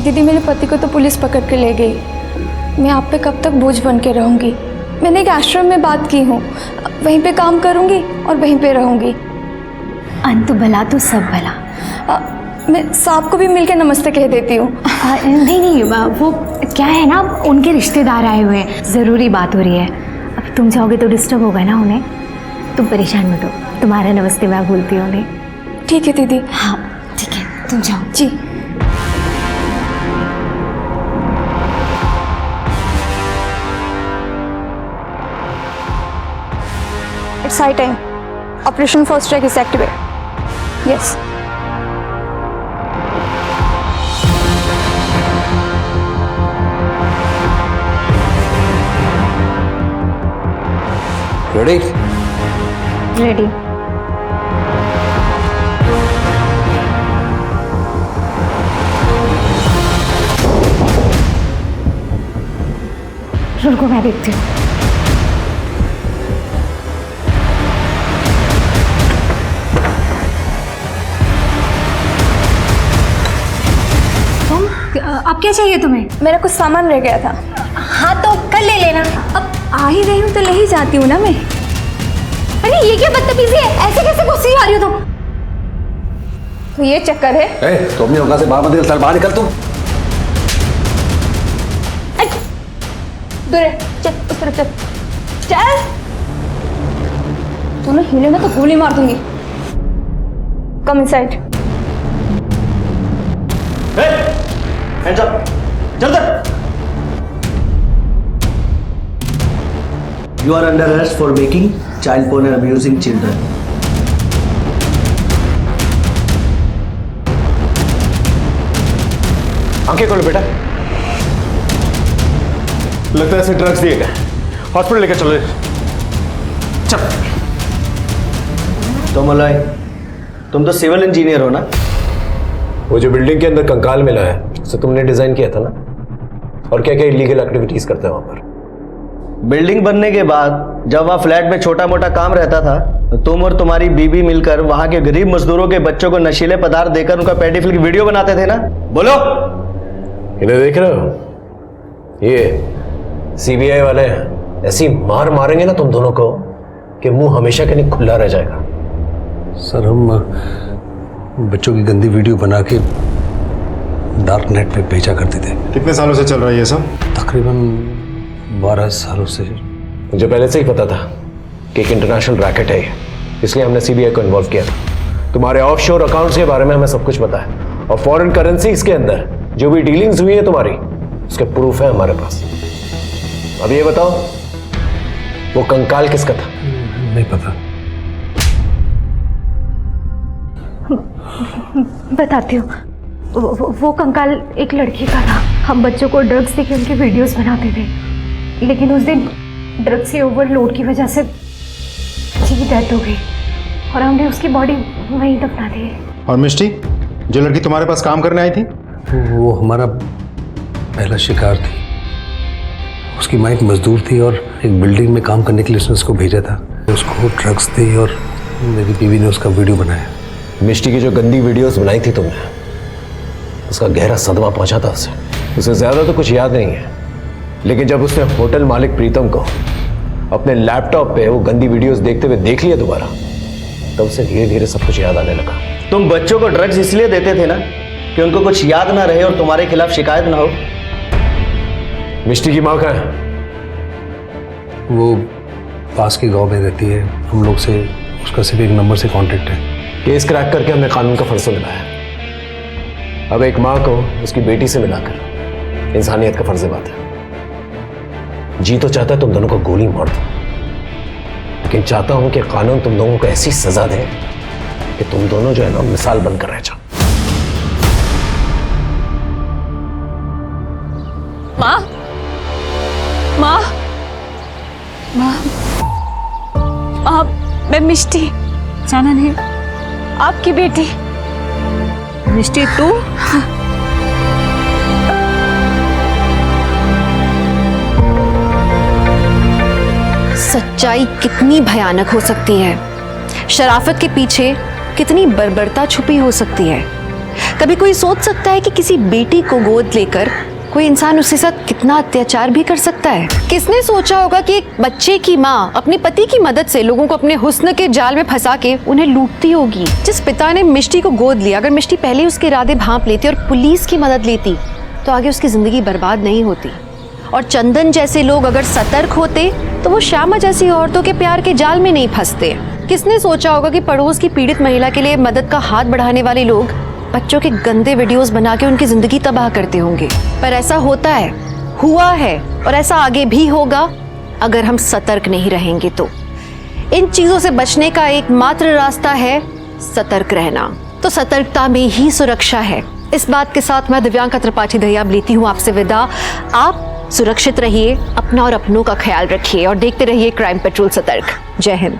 दीदी, मेरे पति को तो पुलिस पकड़ के ले गई। मैं आप पे कब तक बोझ बन के रहूंगी? मैंने एक आश्रम में बात की हूँ, वहीं पे काम करूंगी और वहीं पे रहूंगी। अंत भला तो सब भला। मैं सांप को भी मिलके नमस्ते कह देती हूँ। नहीं, वो क्या है ना, उनके रिश्तेदार आए हुए हैं, ज़रूरी बात हो रही है। अब तुम जाओगे तो डिस्टर्ब होगा ना उन्हें। तुम परेशान मत हो, तुम्हारा नमस्ते मैं बोलती हूँ उन्हें। ठीक है दीदी। हाँ ठीक है, तुम जाओ। जी। It's high time. Operation First Strike is activated. Yes. Ready? Ready. रुको मैं देखती हूँ। अब क्या चाहिए तुम्हें? मेरा कुछ सामान रह गया था। हाँ तो कल ले लेना। अब आ ही रही हूँ तो ले ही जाती हूँ ना मैं। अरे ये क्या बदतमीजी है, ऐसे कैसे गुस्से आ रही हो तुम? तो ये चक्कर है। तो अपनी औकात से बाहर मत निकल, सर बाहर निकल तुम। दूर है, चल उस तरफ चल। चल। दोनों हिले ना तो गोली मार दूंगी। Come inside. Hands up! जल्दी! You are under arrest for making child porn and abusing children. आंखें खोलो बेटा। लगता है इसे ड्रग्स दिए गए। हॉस्पिटल लेकर चलो। चल। तो मलय, तुम तो सिविल इंजीनियर हो ना? वो जो बिल्डिंग के अंदर कंकाल मिला है उसे तुमने डिजाइन किया था ना? और क्या क्या इलीगल एक्टिविटीज करते हैं वहां पर? बिल्डिंग बनने के बाद जब वहां फ्लैट में छोटा मोटा काम रहता था तुम और तुम्हारी बीबी मिलकर वहां के गरीब मजदूरों के बच्चों को नशीले पदार्थ देकर उनका पेडोफिल की वीडियो बनाते थे ना? बोलो। इन्हें देख रहे हो? ये सीबीआई वाले ऐसी मार मारेंगे ना तुम दोनों को कि मुंह हमेशा के लिए खुला रह जाएगा। सर हम बच्चों की गंदी वीडियो बना के डार्क नेट पे भेजा करते थे। कितने सालों से चल रहा है ये सब? तकरीबन 12 सालों से। मुझे पहले से ही पता था कि एक इंटरनेशनल रैकेट है ये, इसलिए हमने सीबीआई को इन्वॉल्व किया था। तुम्हारे ऑफशोर अकाउंट्स के बारे में हमें सब कुछ पता है और फॉरेन करेंसीज के अंदर जो भी डीलिंग्स हुई है तुम्हारी, उसके प्रूफ है हमारे पास। अब ये बताओ, वो कंकाल किसका था? नहीं पता। बताती हूँ। वो कंकाल एक लड़की का था। हम बच्चों को ड्रग्स देके उनके वीडियोस बनाते थे, लेकिन उस दिन ड्रग्स के ओवरलोड की वजह से उसकी डेथ हो गई और हमने उसकी बॉडी वहीं दफना दी। और मिष्टी, जो लड़की तुम्हारे पास काम करने आई थी? वो हमारा पहला शिकार थी। उसकी माँ एक मजदूर थी और एक बिल्डिंग में काम करने के लिए उसने उसको भेजा था। उसको ड्रग्स दी और मेरी बीवी ने उसका वीडियो बनाया। मिष्टी की जो गंदी वीडियोस बनाई थी तुमने, उसका गहरा सदमा पहुंचा था उसे ज्यादा तो कुछ याद नहीं है, लेकिन जब उसने होटल मालिक प्रीतम को अपने लैपटॉप पे वो गंदी वीडियोस देखते हुए देख लिया दोबारा, तब उसे धीरे धीरे सब कुछ याद आने लगा। तुम बच्चों को ड्रग्स इसलिए देते थे ना कि उनको कुछ याद ना रहे और तुम्हारे खिलाफ शिकायत ना हो। मिष्टी की माँ कहाँ है? वो पास के गांव में रहती है। हम लोग से उसका सिर्फ एक नंबर से कांटेक्ट है। केस क्रैक करके हमने कानून का फर्ज निभाया। अब एक माँ को उसकी बेटी से मिलाकर इंसानियत का फर्ज बात है। जी तो चाहता है तुम दोनों को गोली मार दो, लेकिन चाहता हूं कि कानून तुम दोनों को ऐसी सजा दे कि तुम दोनों जो है ना मिसाल बनकर रह जाओ। माँ, माँ, माँ, माँ, मैं मिष्टी, जाना नहीं, आपकी बेटी मिष्टी। तू? सच्चाई कितनी भयानक हो सकती है, शराफत के पीछे कितनी बर्बरता छुपी हो सकती है। कभी कोई सोच सकता है कि किसी बेटी को गोद लेकर कोई इंसान उसके साथ कितना अत्याचार भी कर सकता है? किसने सोचा होगा कि एक बच्चे की माँ अपने पति की मदद से लोगों को अपने हुस्न के जाल में फंसा के उन्हें लूटती होगी? जिस पिता ने मिष्टी को गोद लिया, अगर मिष्टी पहले उसके इरादे भांप लेती और पुलिस की मदद लेती तो आगे उसकी जिंदगी बर्बाद नहीं होती। और चंदन जैसे लोग अगर सतर्क होते तो वो श्यामा जैसी औरतों के प्यार के जाल में नहीं फंसते। किसने सोचा होगा कि पड़ोस की पीड़ित महिला के लिए मदद का हाथ बढ़ाने वाले लोग बच्चों के गंदे वीडियोस बना के उनकी जिंदगी तबाह करते होंगे? पर ऐसा होता है, हुआ है और ऐसा आगे भी होगा अगर हम सतर्क नहीं रहेंगे तो। इन चीजों से बचने का एकमात्र रास्ता है सतर्क रहना। तो सतर्कता में ही सुरक्षा है। इस बात के साथ मैं दिव्यांका त्रिपाठी दहिया लेती हूँ आपसे विदा। आप सुरक्षित रहिए, अपना और अपनों का ख्याल रखिए और देखते रहिए क्राइम पेट्रोल सतर्क। जय हिंद।